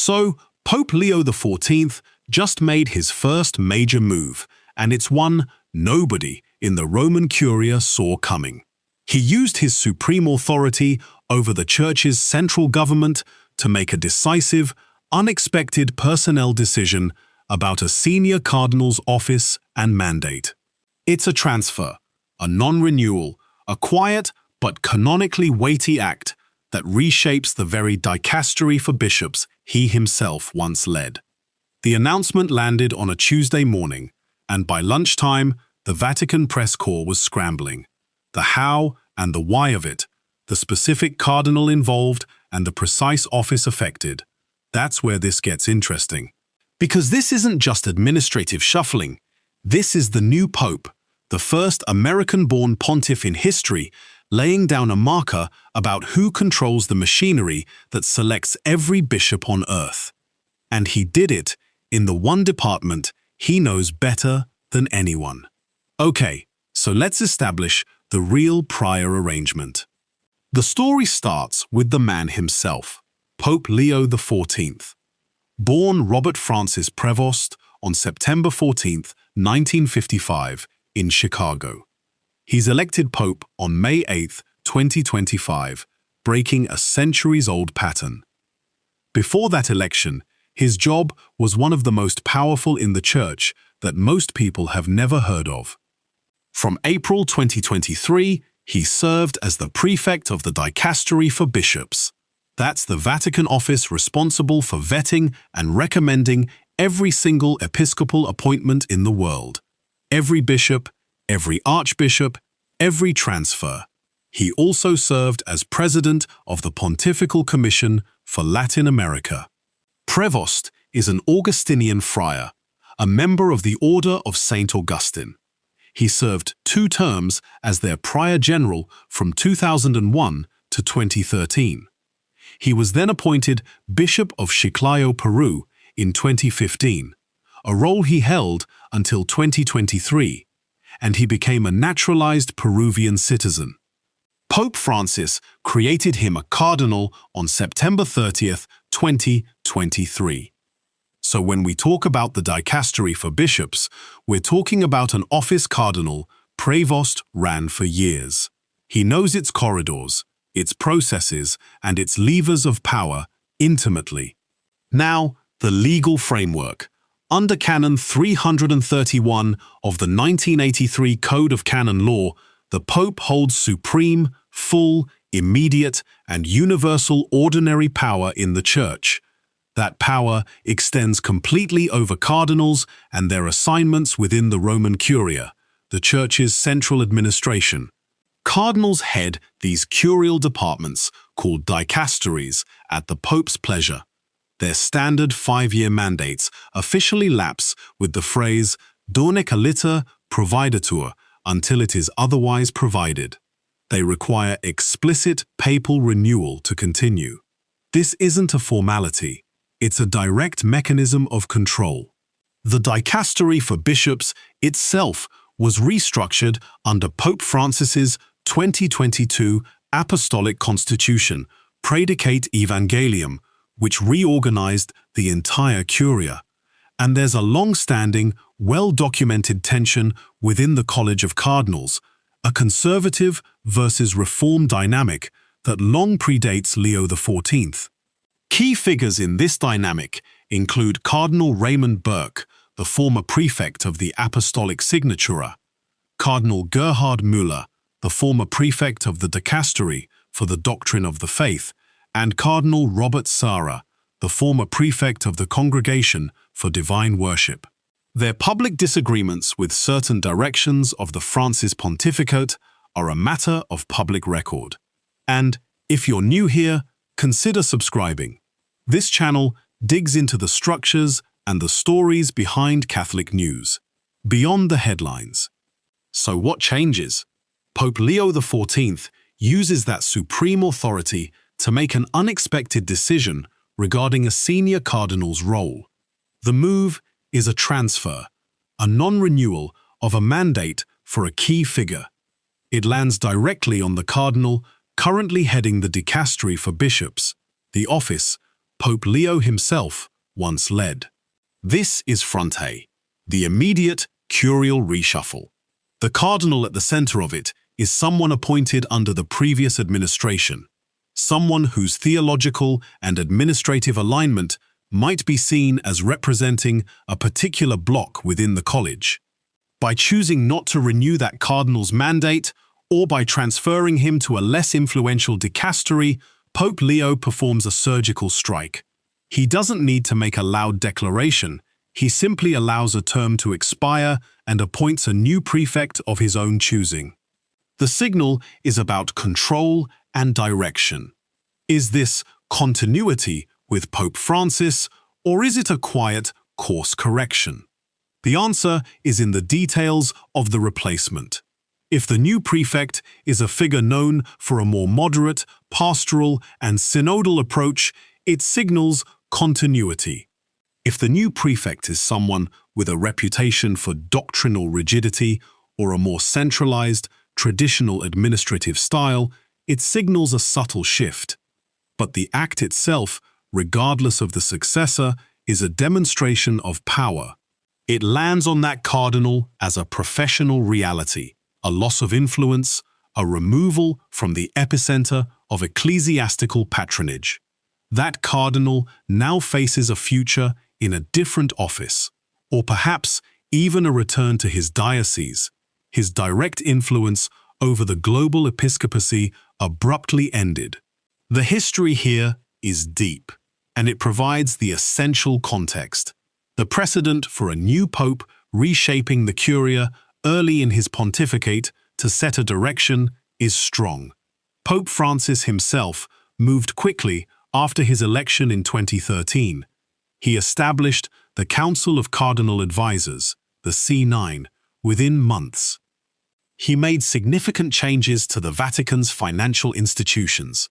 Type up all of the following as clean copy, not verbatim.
So, Pope Leo XIV just made his first major move, and it's one nobody in the Roman Curia saw coming. He used his supreme authority over the Church's central government to make a decisive, unexpected personnel decision about a senior cardinal's office and mandate. It's a transfer, a non-renewal, a quiet but canonically weighty act that reshapes the very dicastery for bishops he himself once led. The announcement landed on a Tuesday morning, and by lunchtime, the Vatican press corps was scrambling. The how and the why of it, the specific cardinal involved, and the precise office affected. That's where this gets interesting. Because this isn't just administrative shuffling. This is the new pope, the first American-born pontiff in history, laying down a marker about who controls the machinery that selects every bishop on earth. And he did it in the one department he knows better than anyone. Okay, so let's establish the real prior arrangement. The story starts with the man himself, Pope Leo XIV. Born Robert Francis Prevost on September 14, 1955, in Chicago. He's elected pope on May 8, 2025, breaking a centuries-old pattern. Before that election, his job was one of the most powerful in the Church that most people have never heard of. From April 2023, he served as the prefect of the dicastery for bishops. That's the Vatican office responsible for vetting and recommending every single episcopal appointment in the world. Every bishop, every archbishop, every transfer. He also served as president of the Pontifical Commission for Latin America. Prevost is an Augustinian friar, a member of the Order of St. Augustine. He served 2 terms as their prior general from 2001 to 2013. He was then appointed Bishop of Chiclayo, Peru, in 2015, a role he held until 2023, and he became a naturalized Peruvian citizen. Pope Francis created him a cardinal on September 30th, 2023. So when we talk about the dicastery for bishops, we're talking about an office cardinal Prevost ran for years. He knows its corridors, its processes, and its levers of power intimately. Now, the legal framework. Under Canon 331 of the 1983 Code of Canon Law, the Pope holds supreme, full, immediate, and universal ordinary power in the Church. That power extends completely over cardinals and their assignments within the Roman Curia, the Church's central administration. Cardinals head these curial departments, called dicasteries, at the Pope's pleasure. Their standard 5-year mandates officially lapse with the phrase "donec aliter providetur" until it is otherwise provided. They require explicit papal renewal to continue. This isn't a formality. It's a direct mechanism of control. The dicastery for bishops itself was restructured under Pope Francis's 2022 Apostolic Constitution, Predicate Evangelium, which reorganized the entire Curia. And there's a long-standing, well-documented tension within the College of Cardinals, a conservative versus reform dynamic that long predates Leo XIV. Key figures in this dynamic include Cardinal Raymond Burke, the former prefect of the Apostolic Signatura, Cardinal Gerhard Müller, the former prefect of the Dicastery for the Doctrine of the Faith, and Cardinal Robert Sarah, the former prefect of the Congregation for Divine Worship. Their public disagreements with certain directions of the Francis pontificate are a matter of public record. And, if you're new here, consider subscribing. This channel digs into the structures and the stories behind Catholic news, beyond the headlines. So what changes? Pope Leo XIV uses that supreme authority to make an unexpected decision regarding a senior cardinal's role. The move is a transfer, a non-renewal of a mandate for a key figure. It lands directly on the cardinal currently heading the dicastery for bishops, the office Pope Leo himself once led. This is Fronte, the immediate curial reshuffle. The cardinal at the center of it is someone appointed under the previous administration, someone whose theological and administrative alignment might be seen as representing a particular bloc within the college. By choosing not to renew that cardinal's mandate, or by transferring him to a less influential dicastery, Pope Leo performs a surgical strike. He doesn't need to make a loud declaration. He simply allows a term to expire and appoints a new prefect of his own choosing. The signal is about control and direction. Is this continuity with Pope Francis, or is it a quiet course correction? The answer is in the details of the replacement. If the new prefect is a figure known for a more moderate, pastoral, and synodal approach, it signals continuity. If the new prefect is someone with a reputation for doctrinal rigidity or a more centralized, traditional administrative style, it signals a subtle shift. But the act itself, regardless of the successor, is a demonstration of power. It lands on that cardinal as a professional reality, a loss of influence, a removal from the epicenter of ecclesiastical patronage. That cardinal now faces a future in a different office, or perhaps even a return to his diocese. His direct influence over the global episcopacy abruptly ended. The history here is deep, and it provides the essential context. The precedent for a new pope reshaping the Curia early in his pontificate to set a direction is strong. Pope Francis himself moved quickly after his election in 2013. He established the Council of Cardinal Advisors, the C9, within months. He made significant changes to the Vatican's financial institutions.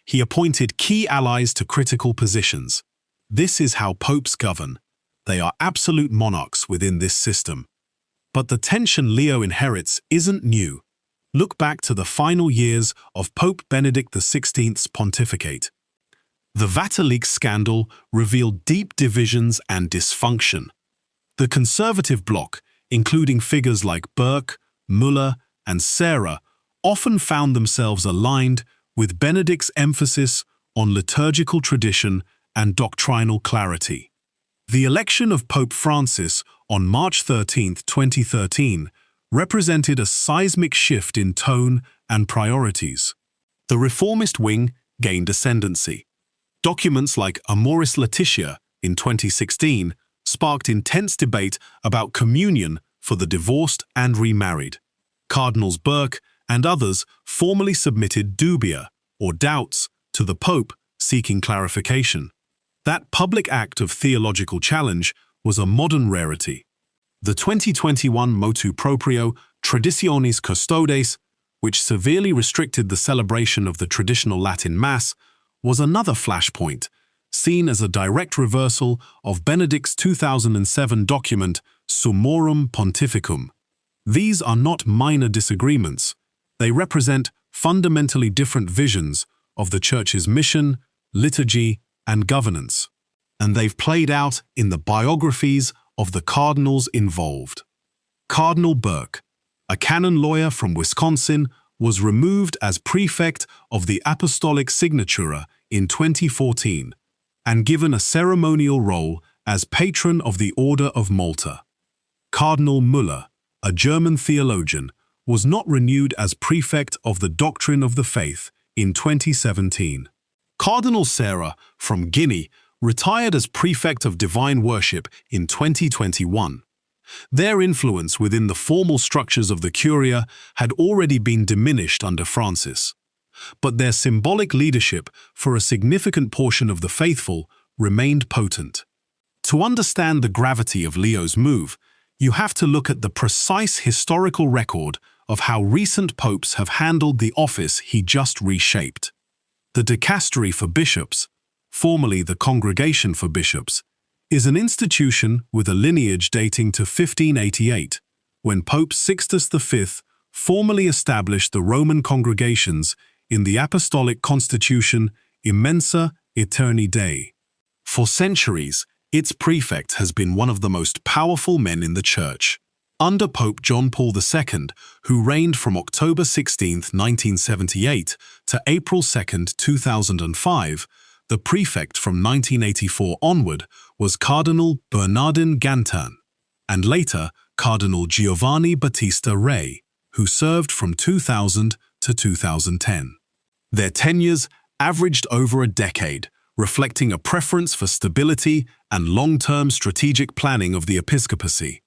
He appointed key allies to critical positions. This is how popes govern. They are absolute monarchs within this system. But the tension Leo inherits isn't new. Look back to the final years of Pope Benedict XVI's pontificate. The Vatican scandal revealed deep divisions and dysfunction. The conservative bloc, including figures like Burke, Muller, and Serra, often found themselves aligned with Benedict's emphasis on liturgical tradition and doctrinal clarity. The election of Pope Francis on March 13, 2013, represented a seismic shift in tone and priorities. The reformist wing gained ascendancy. Documents like Amoris Laetitia in 2016 sparked intense debate about communion for the divorced and remarried. Cardinals Burke and others formally submitted dubia, or doubts, to the Pope seeking clarification. That public act of theological challenge was a modern rarity. The 2021 motu proprio Traditionis Custodes, which severely restricted the celebration of the traditional Latin Mass, was another flashpoint, seen as a direct reversal of Benedict's 2007 document Summorum Pontificum. These are not minor disagreements. They represent fundamentally different visions of the Church's mission, liturgy, and governance. And they've played out in the biographies of the cardinals involved. Cardinal Burke, a canon lawyer from Wisconsin, was removed as prefect of the Apostolic Signatura in 2014 and given a ceremonial role as patron of the Order of Malta. Cardinal Muller, a German theologian, was not renewed as prefect of the Doctrine of the Faith in 2017. Cardinal Serra from Guinea retired as prefect of divine worship in 2021. Their influence within the formal structures of the Curia had already been diminished under Francis, but their symbolic leadership for a significant portion of the faithful remained potent. To understand the gravity of Leo's move, you have to look at the precise historical record of how recent popes have handled the office he just reshaped. The dicastery for bishops, formerly the Congregation for Bishops, is an institution with a lineage dating to 1588, when Pope Sixtus V formally established the Roman congregations in the Apostolic Constitution Immensa Aeterni Dei. For centuries, its prefect has been one of the most powerful men in the Church. Under Pope John Paul II, who reigned from October 16, 1978 to April 2, 2005, the prefect from 1984 onward was Cardinal Bernardin Gantin, and later Cardinal Giovanni Battista Re, who served from 2000 to 2010. Their tenures averaged over a decade, reflecting a preference for stability and long-term strategic planning of the episcopacy.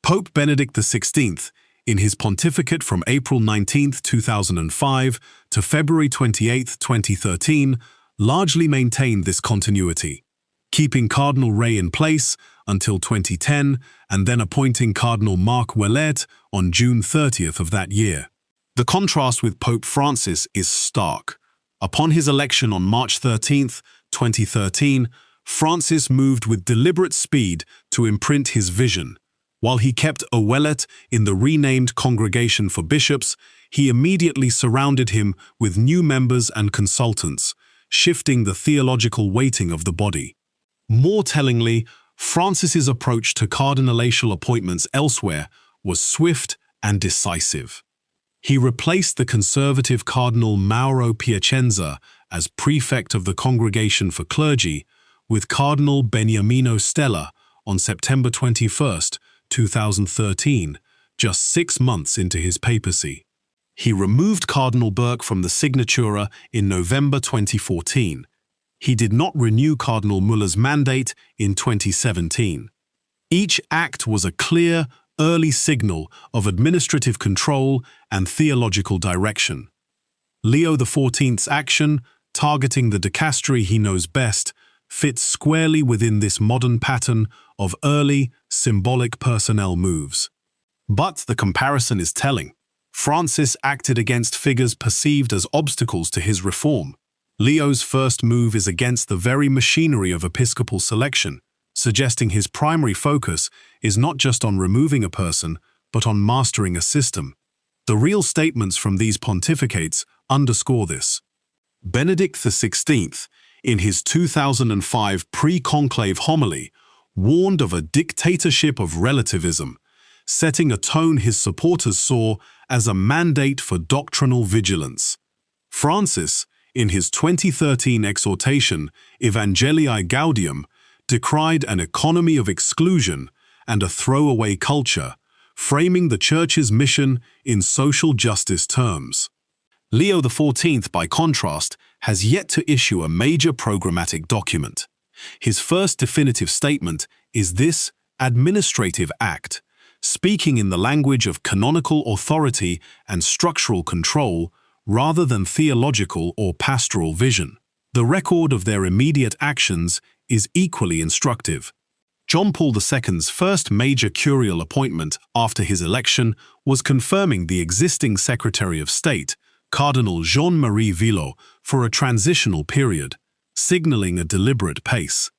Pope Benedict XVI, in his pontificate from April 19, 2005 to February 28, 2013, largely maintained this continuity, keeping Cardinal Re in place until 2010 and then appointing Cardinal Marc Ouellet on June 30th of that year. The contrast with Pope Francis is stark. Upon his election on March 13, 2013, Francis moved with deliberate speed to imprint his vision. While he kept Ouellet in the renamed Congregation for Bishops, he immediately surrounded him with new members and consultants, shifting the theological weighting of the body. More tellingly, Francis's approach to cardinalatial appointments elsewhere was swift and decisive. He replaced the conservative Cardinal Mauro Piacenza as prefect of the Congregation for Clergy with Cardinal Beniamino Stella on September 21, 2013, just 6 months into his papacy. He removed Cardinal Burke from the Signatura in November 2014. He did not renew Cardinal Muller's mandate in 2017. Each act was a clear, early signal of administrative control and theological direction. Leo XIV's action, targeting the dicastery he knows best, fits squarely within this modern pattern of early, symbolic personnel moves. But the comparison is telling. Francis acted against figures perceived as obstacles to his reform. Leo's first move is against the very machinery of episcopal selection, suggesting his primary focus is not just on removing a person, but on mastering a system. The real statements from these pontificates underscore this. Benedict XVI, in his 2005 pre-conclave homily, warned of a dictatorship of relativism, setting a tone his supporters saw as a mandate for doctrinal vigilance. Francis, in his 2013 exhortation Evangelii Gaudium, decried an economy of exclusion and a throwaway culture, framing the Church's mission in social justice terms. Leo XIV, by contrast, has yet to issue a major programmatic document. His first definitive statement is this administrative act, speaking in the language of canonical authority and structural control rather than theological or pastoral vision. The record of their immediate actions is equally instructive. John Paul II's first major curial appointment after his election was confirming the existing Secretary of State, Cardinal Jean-Marie Villot, for a transitional period, signaling a deliberate pace.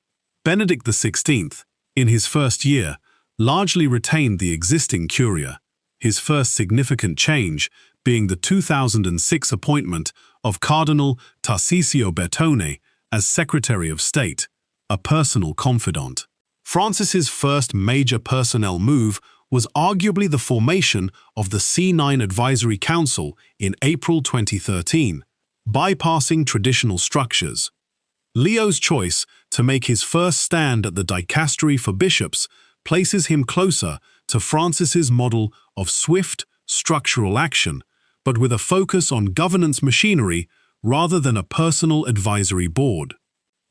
Benedict XVI, in his first year, largely retained the existing curia, his first significant change being the 2006 appointment of Cardinal Tarcisio Bertone as Secretary of State, a personal confidant. Francis's first major personnel move was arguably the formation of the C9 Advisory Council in April 2013, bypassing traditional structures. Leo's choice to make his first stand at the dicastery for bishops places him closer to Francis's model of swift, structural action, but with a focus on governance machinery rather than a personal advisory board.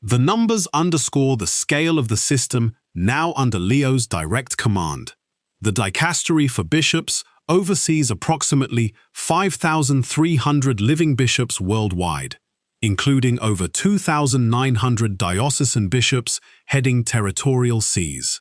The numbers underscore the scale of the system now under Leo's direct command. The dicastery for bishops oversees approximately 5,300 living bishops worldwide, including over 2,900 diocesan bishops heading territorial sees.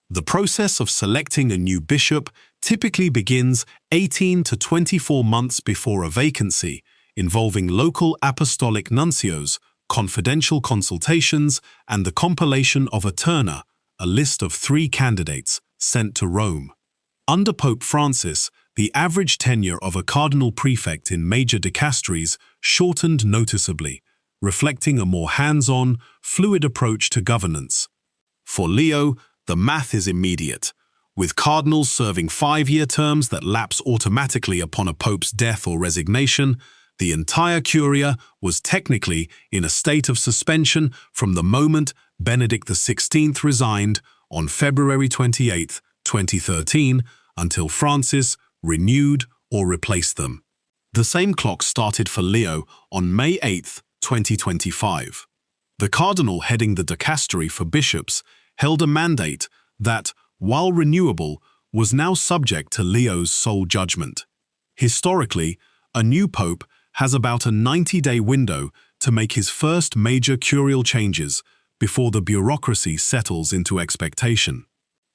The process of selecting a new bishop typically begins 18 to 24 months before a vacancy, involving local apostolic nuncios, confidential consultations, and the compilation of a terna, a list of 3 candidates, sent to Rome. Under Pope Francis, the average tenure of a cardinal prefect in major dicasteries shortened noticeably, reflecting a more hands-on, fluid approach to governance. For Leo, the math is immediate, with cardinals serving 5-year terms that lapse automatically upon a pope's death or resignation. The entire Curia was technically in a state of suspension from the moment Benedict XVI resigned on February 28, 2013, until Francis renewed or replaced them. The same clock started for Leo on May 8, 2025. The cardinal heading the dicastery for bishops held a mandate that, while renewable, was now subject to Leo's sole judgment. Historically, a new pope has about a 90-day window to make his first major curial changes before the bureaucracy settles into expectation.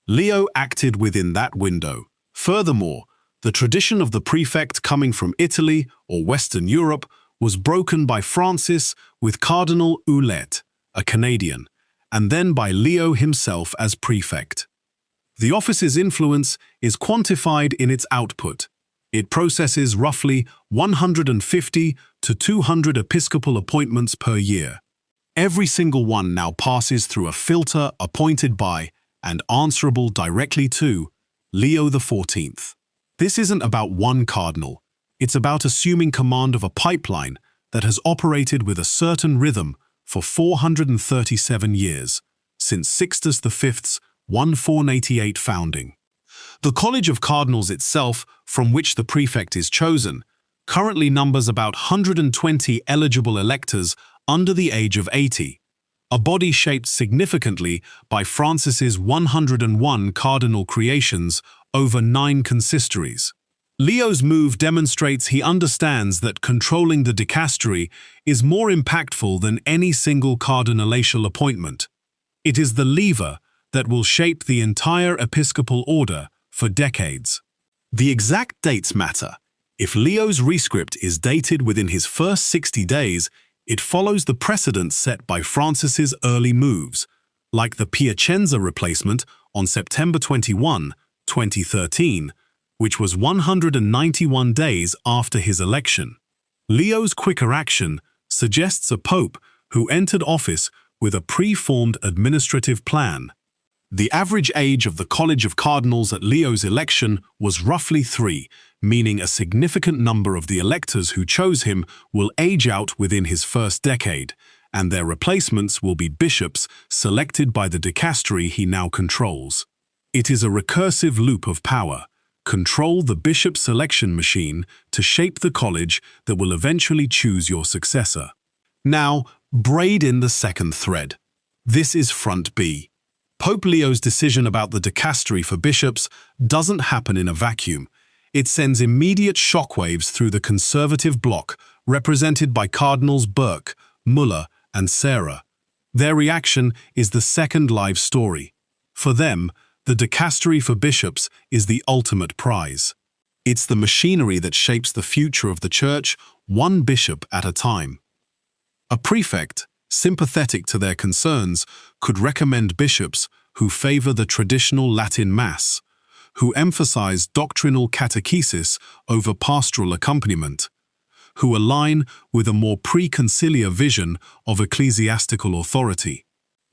Leo acted within that window. Furthermore, the tradition of the prefect coming from Italy or Western Europe was broken by Francis with Cardinal Ouellet, a Canadian, and then by Leo himself as prefect. The office's influence is quantified in its output. It processes roughly 150 to 200 episcopal appointments per year. Every single one now passes through a filter appointed by and answerable directly to Leo XIV. This isn't about one cardinal. It's about assuming command of a pipeline that has operated with a certain rhythm for 437 years, since Sixtus V's 1488 founding. The College of Cardinals itself, from which the prefect is chosen, currently numbers about 120 eligible electors under the age of 80, a body shaped significantly by Francis's 101 cardinal creations over 9 consistories. Leo's move demonstrates he understands that controlling the dicastery is more impactful than any single cardinalatial appointment. It is the lever that will shape the entire episcopal order for decades. The exact dates matter. If Leo's rescript is dated within his first 60 days, it follows the precedent set by Francis's early moves, like the Piacenza replacement on September 21, 2013, which was 191 days after his election. Leo's quicker action suggests a pope who entered office with a pre-formed administrative plan. The average age of the College of Cardinals at Leo's election was roughly 3, meaning a significant number of the electors who chose him will age out within his first decade, and their replacements will be bishops selected by the dicastery he now controls. It is a recursive loop of power. Control the bishop selection machine to shape the college that will eventually choose your successor. Now, braid in the second thread. This is front B. Pope Leo's decision about the dicastery for bishops doesn't happen in a vacuum. It sends immediate shockwaves through the conservative bloc, represented by Cardinals Burke, Muller, and Sarah. Their reaction is the second live story. For them, the dicastery for bishops is the ultimate prize. It's the machinery that shapes the future of the Church, one bishop at a time. A prefect, sympathetic to their concerns, could recommend bishops who favor the traditional Latin Mass, who emphasize doctrinal catechesis over pastoral accompaniment, who align with a more pre-conciliar vision of ecclesiastical authority.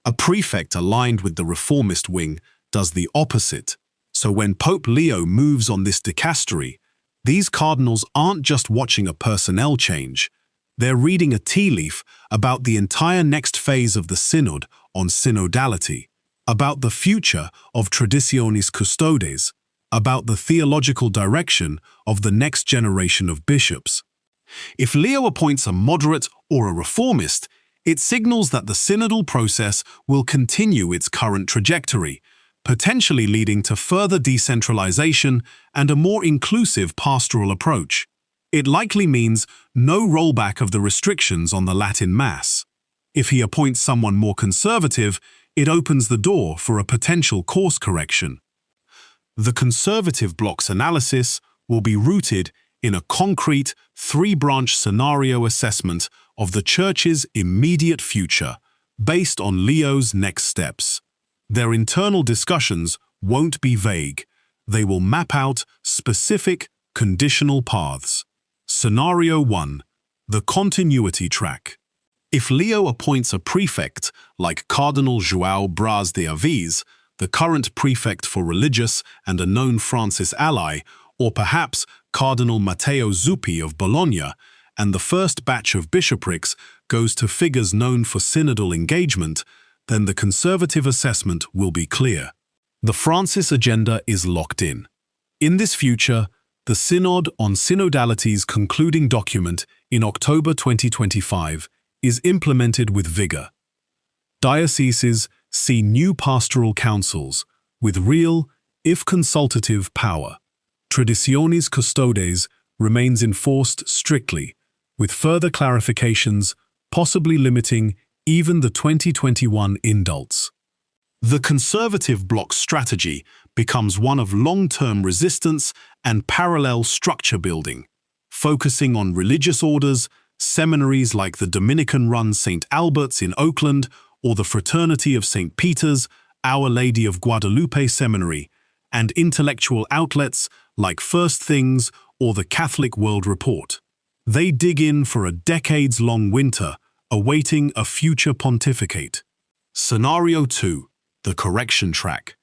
A prefect aligned with the reformist wing does the opposite. So when Pope Leo moves on this dicastery, these cardinals aren't just watching a personnel change. They're reading a tea leaf about the entire next phase of the synod on synodality, about the future of Traditionis Custodes, about the theological direction of the next generation of bishops. If Leo appoints a moderate or a reformist, it signals that the synodal process will continue its current trajectory, potentially leading to further decentralization and a more inclusive pastoral approach. It likely means no rollback of the restrictions on the Latin Mass. If he appoints someone more conservative, it opens the door for a potential course correction. The conservative bloc's analysis will be rooted in a concrete, 3-branch scenario assessment of the Church's immediate future, based on Leo's next steps. Their internal discussions won't be vague. They will map out specific, conditional paths. Scenario 1. The continuity track. If Leo appoints a prefect, like Cardinal João Braz de Aviz, the current prefect for religious and a known Francis ally, or perhaps Cardinal Matteo Zuppi of Bologna, and the first batch of bishoprics goes to figures known for synodal engagement, then the conservative assessment will be clear. The Francis agenda is locked in. In this future, the Synod on Synodality's concluding document in October 2025 is implemented with vigor. Dioceses see new pastoral councils with real, if consultative, power. Traditionis Custodes remains enforced strictly, with further clarifications possibly limiting even the 2021 indults. The conservative bloc strategy becomes one of long-term resistance and parallel structure building, focusing on religious orders, seminaries like the Dominican-run St. Albert's in Oakland or the Fraternity of St. Peter's, Our Lady of Guadalupe Seminary, and intellectual outlets like First Things or the Catholic World Report. They dig in for a decades-long winter, awaiting a future pontificate. Scenario 2. The correction track.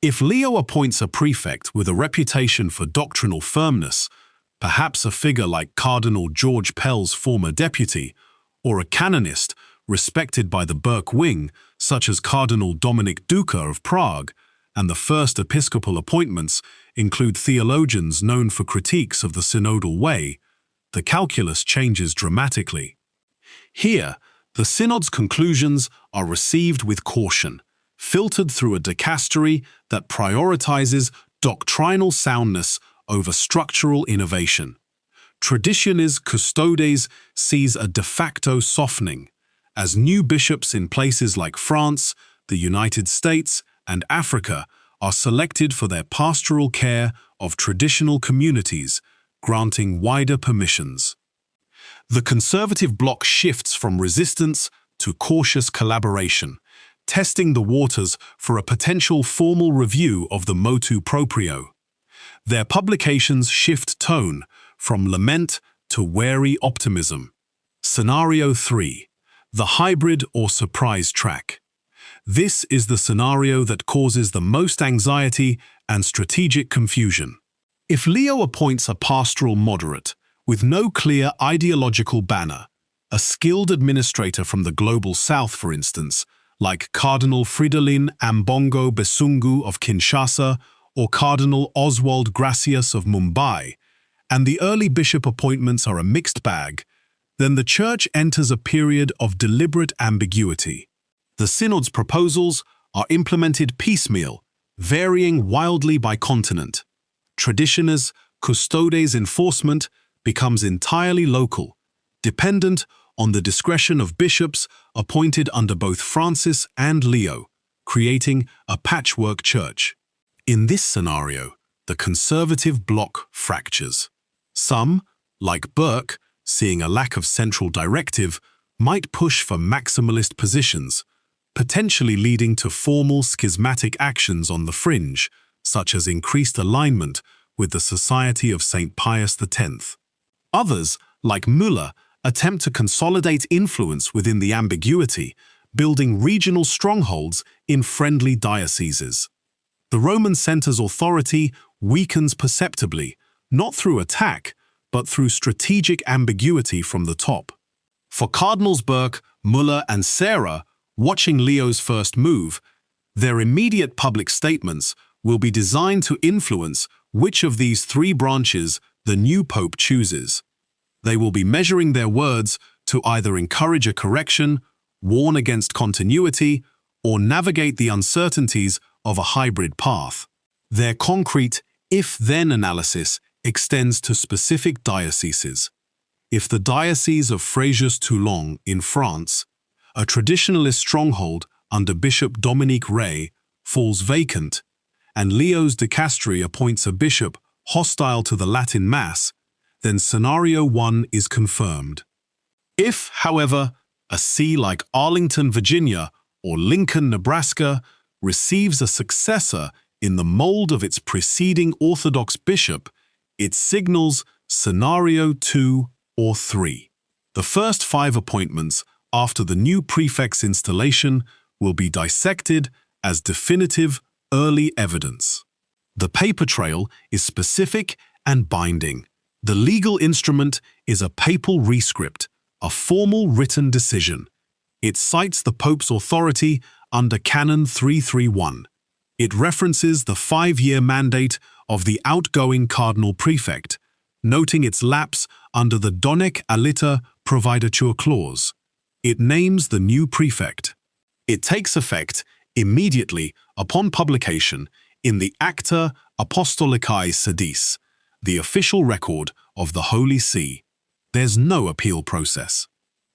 If Leo appoints a prefect with a reputation for doctrinal firmness, perhaps a figure like Cardinal George Pell's former deputy, or a canonist respected by the Burke wing, such as Cardinal Dominic Duca of Prague, and the first episcopal appointments include theologians known for critiques of the synodal way, the calculus changes dramatically. Here, the synod's conclusions are received with caution, filtered through a dicastery that prioritizes doctrinal soundness over structural innovation. Traditionis Custodes sees a de facto softening, as new bishops in places like France, the United States, and Africa are selected for their pastoral care of traditional communities, granting wider permissions. The conservative bloc shifts from resistance to cautious collaboration, testing the waters for a potential formal review of the motu proprio. Their publications shift tone from lament to wary optimism. Scenario 3. The hybrid or surprise track. This is the scenario that causes the most anxiety and strategic confusion. If Leo appoints a pastoral moderate with no clear ideological banner, a skilled administrator from the Global South, for instance, like Cardinal Fridolin Ambongo Besungu of Kinshasa or Cardinal Oswald Gracias of Mumbai, and the early bishop appointments are a mixed bag, then the Church enters a period of deliberate ambiguity. The Synod's proposals are implemented piecemeal, varying wildly by continent. Traditionis Custodes enforcement becomes entirely local, dependent on the discretion of bishops appointed under both Francis and Leo, creating a patchwork church. In this scenario, the conservative bloc fractures. Some, like Burke, seeing a lack of central directive, might push for maximalist positions, potentially leading to formal schismatic actions on the fringe, such as increased alignment with the Society of St. Pius X. Others, like Müller, attempt to consolidate influence within the ambiguity, building regional strongholds in friendly dioceses. The Roman center's authority weakens perceptibly, not through attack, but through strategic ambiguity from the top. For Cardinals Burke, Müller, and Serra, watching Leo's first move, their immediate public statements will be designed to influence which of these three branches the new pope chooses. They will be measuring their words to either encourage a correction, warn against continuity, or navigate the uncertainties of a hybrid path. Their concrete if-then analysis extends to specific dioceses. If the Diocese of Fréjus-Toulon in France, a traditionalist stronghold under Bishop Dominique Rey, falls vacant, and Leo's dicastery appoints a bishop hostile to the Latin Mass, then Scenario 1 is confirmed. If, however, a see like Arlington, Virginia, or Lincoln, Nebraska, receives a successor in the mold of its preceding Orthodox bishop, it signals Scenario 2 or 3. The first 5 appointments after the new prefect's installation will be dissected as definitive early evidence. The paper trail is specific and binding. The legal instrument is a papal rescript, a formal written decision. It cites the Pope's authority under Canon 331. It references the 5-year mandate of the outgoing cardinal prefect, noting its lapse under the Donec aliter providatur clause. It names the new prefect. It takes effect immediately upon publication in the Acta Apostolicae Sedis, the official record of the Holy See. There's no appeal process.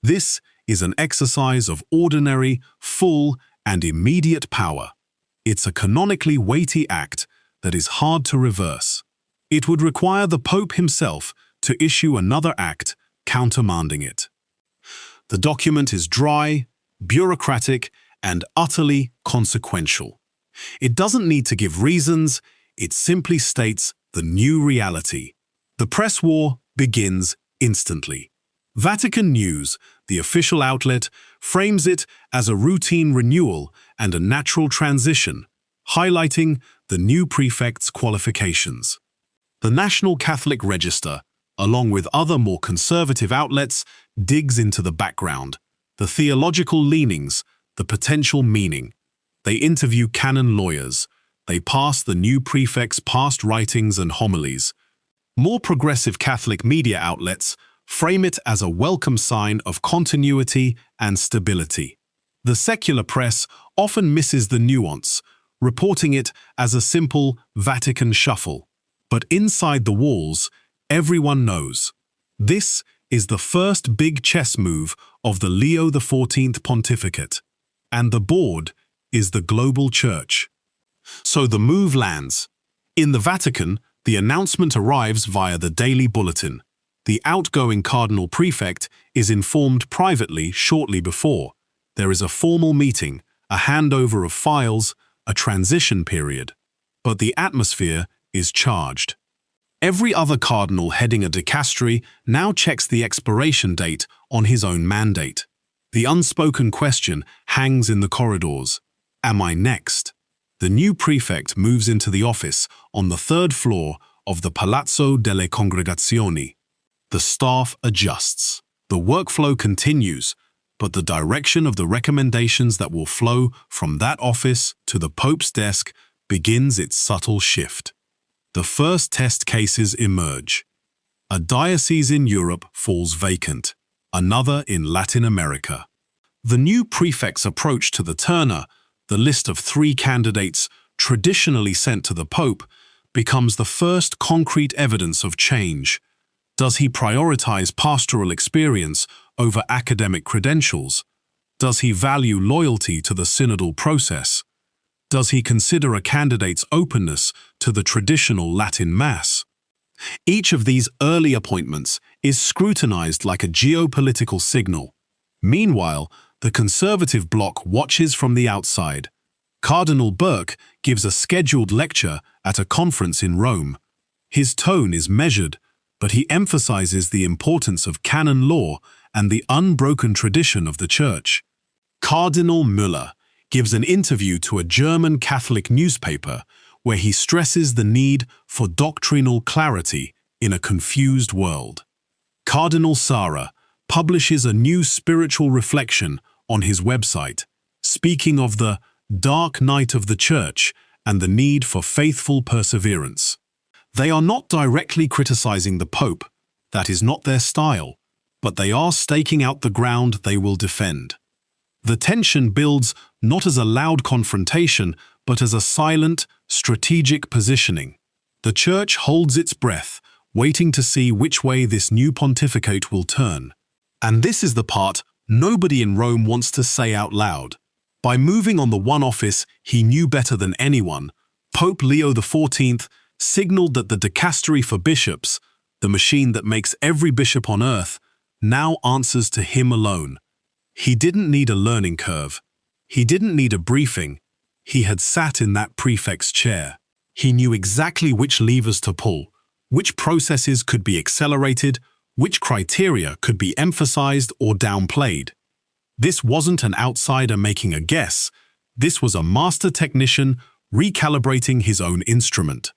This is an exercise of ordinary, full, and immediate power. It's a canonically weighty act that is hard to reverse. It would require the Pope himself to issue another act countermanding it. The document is dry, bureaucratic, and utterly consequential. It doesn't need to give reasons, it simply states the new reality. The press war begins instantly. Vatican News, the official outlet, frames it as a routine renewal and a natural transition, highlighting the new prefect's qualifications. The National Catholic Register, along with other more conservative outlets, digs into the background, the theological leanings, the potential meaning. They interview canon lawyers. They pass the new prefect's past writings and homilies. More progressive Catholic media outlets frame it as a welcome sign of continuity and stability. The secular press often misses the nuance, reporting it as a simple Vatican shuffle. But inside the walls, everyone knows. This is the first big chess move of the Leo XIV pontificate. And the board is the global church. So the move lands. In the Vatican, the announcement arrives via the daily bulletin. The outgoing cardinal prefect is informed privately shortly before. There is a formal meeting, a handover of files, a transition period. But the atmosphere is charged. Every other cardinal heading a dicastery now checks the expiration date on his own mandate. The unspoken question hangs in the corridors. Am I next? The new prefect moves into the office on the 3rd floor of the Palazzo delle Congregazioni. The staff adjusts. The workflow continues, but the direction of the recommendations that will flow from that office to the Pope's desk begins its subtle shift. The first test cases emerge. A diocese in Europe falls vacant, another in Latin America. The new prefect's approach to the turner, the list of 3 candidates traditionally sent to the Pope, becomes the first concrete evidence of change. Does he prioritize pastoral experience over academic credentials? Does he value loyalty to the synodal process? Does he consider a candidate's openness to the traditional Latin Mass? Each of these early appointments is scrutinized like a geopolitical signal. Meanwhile, the conservative bloc watches from the outside. Cardinal Burke gives a scheduled lecture at a conference in Rome. His tone is measured, but he emphasizes the importance of canon law and the unbroken tradition of the Church. Cardinal Müller gives an interview to a German Catholic newspaper where he stresses the need for doctrinal clarity in a confused world. Cardinal Sarah publishes a new spiritual reflection on his website, speaking of the dark night of the Church and the need for faithful perseverance. They are not directly criticizing the Pope, that is not their style, but they are staking out the ground they will defend. The tension builds not as a loud confrontation, but as a silent, strategic positioning. The Church holds its breath, waiting to see which way this new pontificate will turn. And this is the part nobody in Rome wants to say out loud. By moving on the one office he knew better than anyone, Pope Leo XIV signaled that the dicastery for bishops, the machine that makes every bishop on earth, now answers to him alone. He didn't need a learning curve. He didn't need a briefing. He had sat in that prefect's chair. He knew exactly which levers to pull, which processes could be accelerated, which criteria could be emphasized or downplayed. This wasn't an outsider making a guess. This was a master technician recalibrating his own instrument.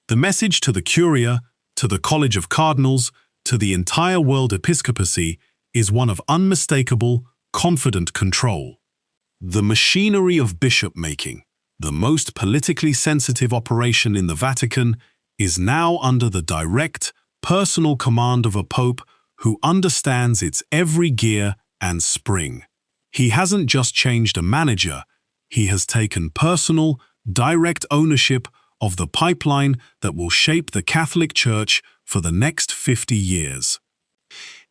The message to the Curia, to the College of Cardinals, to the entire world episcopacy is one of unmistakable, confident control. The machinery of bishop-making, the most politically sensitive operation in the Vatican, is now under the direct, personal command of a pope who understands its every gear and spring. He hasn't just changed a manager, he has taken personal, direct ownership of the pipeline that will shape the Catholic Church for the next 50 years.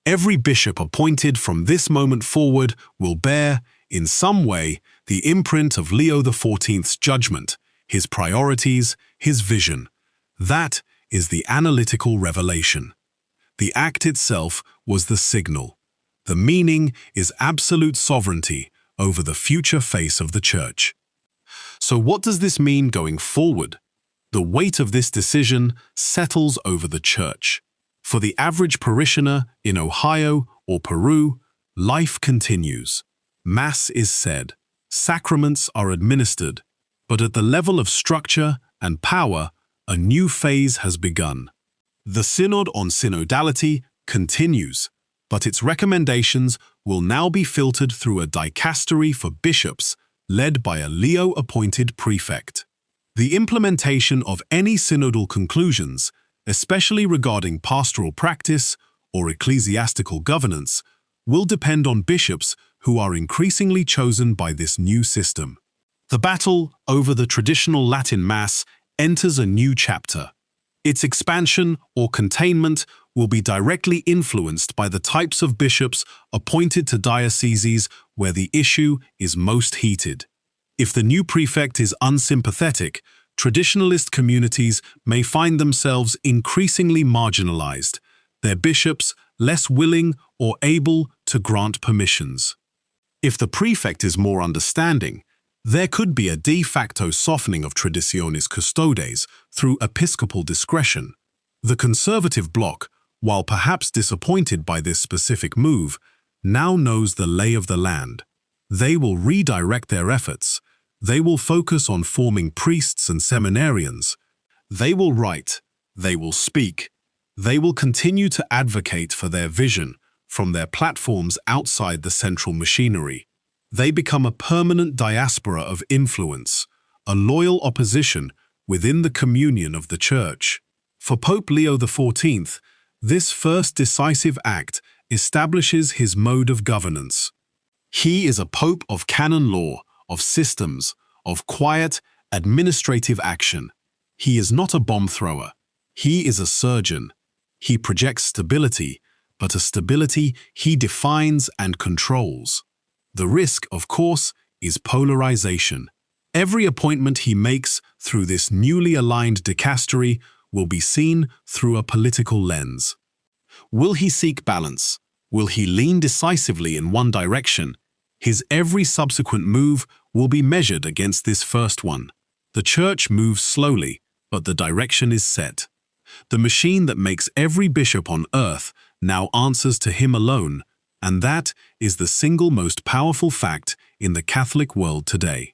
Every bishop appointed from this moment forward will bear, in some way, the imprint of Leo XIV's judgment, his priorities, his vision. That is the analytical revelation. The act itself was the signal. The meaning is absolute sovereignty over the future face of the Church. So what does this mean going forward? The weight of this decision settles over the Church. For the average parishioner in Ohio or Peru, life continues. Mass is said, sacraments are administered, but at the level of structure and power, a new phase has begun. The Synod on Synodality continues, but its recommendations will now be filtered through a dicastery for bishops led by a Leo-appointed prefect. The implementation of any synodal conclusions, especially regarding pastoral practice or ecclesiastical governance, will depend on bishops who are increasingly chosen by this new system. The battle over the traditional Latin Mass enters a new chapter. Its expansion or containment will be directly influenced by the types of bishops appointed to dioceses where the issue is most heated. If the new prefect is unsympathetic, traditionalist communities may find themselves increasingly marginalized, their bishops less willing or able to grant permissions. If the prefect is more understanding, there could be a de facto softening of traditionis custodes through episcopal discretion. The conservative bloc, while perhaps disappointed by this specific move, now knows the lay of the land. They will redirect their efforts. They will focus on forming priests and seminarians. They will write. They will speak. They will continue to advocate for their vision from their platforms outside the central machinery. They become a permanent diaspora of influence, a loyal opposition within the communion of the Church. For Pope Leo XIV, this first decisive act establishes his mode of governance. He is a pope of canon law, of systems, of quiet, administrative action. He is not a bomb thrower. He is a surgeon. He projects stability, but a stability he defines and controls. The risk, of course, is polarization. Every appointment he makes through this newly aligned dicastery will be seen through a political lens. Will he seek balance? Will he lean decisively in one direction? His every subsequent move will be measured against this first one. The Church moves slowly, but the direction is set. The machine that makes every bishop on earth now answers to him alone, and that is the single most powerful fact in the Catholic world today.